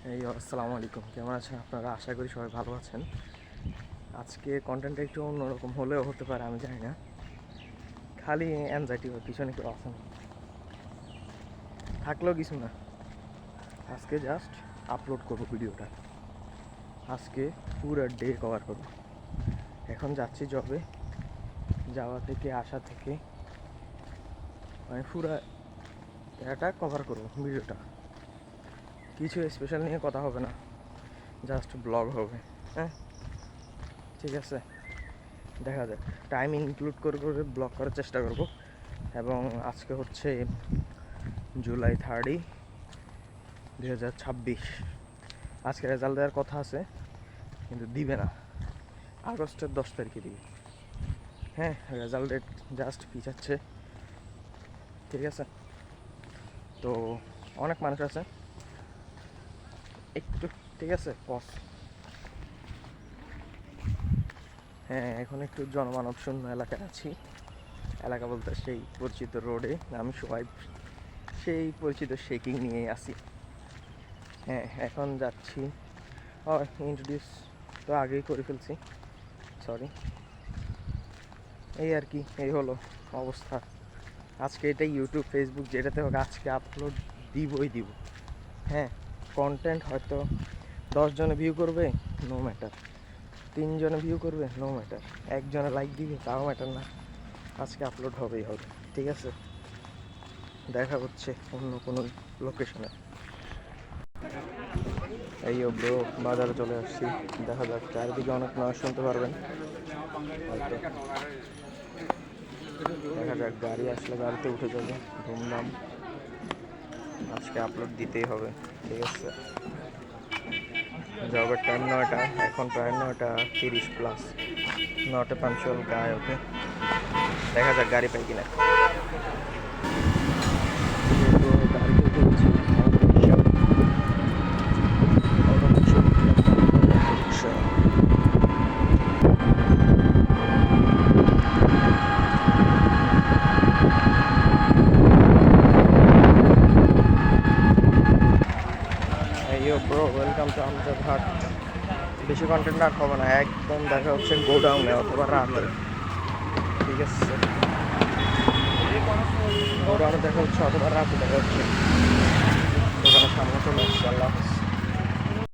আসসালামু আলাইকুম, কেমন আছেন আপনারা? আশা করি সবাই ভালো আছেন। আজকে কন্টেন্টটা একটু অন্যরকম হলেও হতে পারে, আমি জানি না। খালি অ্যাংজাইটি হয়, পিছনে কেউ আসে না, থাকলেও কিছু না। আজকে জাস্ট আপলোড করবো ভিডিওটা। আজকে পুরো ডে কভার করবো। এখন যাচ্ছি জবে, যাওয়া থেকে আসা থেকে মানে পুরো এটা কভার করবো ভিডিওটা। কিছু স্পেশাল নিয়ে কথা হবে না, জাস্ট ব্লগ হবে। হ্যাঁ, ঠিক আছে, দেখা যাক। টাইম ইনক্লুড করে করে ব্লগ করার চেষ্টা করব। এবং আজকে হচ্ছে জুলাই 3, 2026। আজকে রেজাল্ট দেওয়ার কথা আছে, কিন্তু দিবে না, আগস্টের 10 তারিখে দিবে। হ্যাঁ, রেজাল্ট ডেট জাস্ট পিছাচ্ছে, ঠিক আছে। তো অনেক মানুষ আছে একটু, ঠিক আছে, পজ। হ্যাঁ, এখন একটু জনমানব শূন্য এলাকায় আছি। এলাকা বলতে সেই পরিচিত রোডে আমি সবাই সেই পরিচিত শেকিং নিয়ে আসি। হ্যাঁ, এখন যাচ্ছি। ইন্ট্রোডিউস তো আগেই করে ফেলছি, সরি। এই আর কি, এই হলো অবস্থা। আজকে এটা ইউটিউব, ফেসবুক, যেটাতে হোক আজকে আপলোড দিবই দিব। হ্যাঁ, কন্টেন্ট হয়তো 10 জনে ভিউ করবে, নো ম্যাটার। 3 জনে ভিউ করবে, নো ম্যাটার। 1 জনে লাইক দিবে, তাও ম্যাটার না। আজকে আপলোড হবেই হবে, ঠিক আছে। দেখা হচ্ছে অন্য কোনো লোকেশনে। এই ব্রো, বাজারে চলে আসছি। দেখা যাক, চারিদিকে অনেক নয় শুনতে পারবেন হয়তো। দেখা যাক, গাড়ি আসলে গাড়িতে উঠে যাবে ধুমধাম। আজকে আপলোড দিতেই হবে, ঠিক আছে। জবের টাইম 9টা, এখন প্রায় 9:30 প্লাস। 9টা পাঞ্চুয়াল গায়ে ওঠে। দেখা যাক গাড়ি পাই কিনা। গাড়িতে উঠে গেছি। Bro, welcome to Amjadhat. বেশি কন্টেন্ট রাখ হবে না, একদম দেখা হচ্ছে গোডাউনে অথবা রাতে, ঠিক আছে। গোডাউনে দেখা হচ্ছে অথবা রাতে দেখা হচ্ছে। দোকানের সামনে চলে আসছে। আল্লাহ হাফেজ।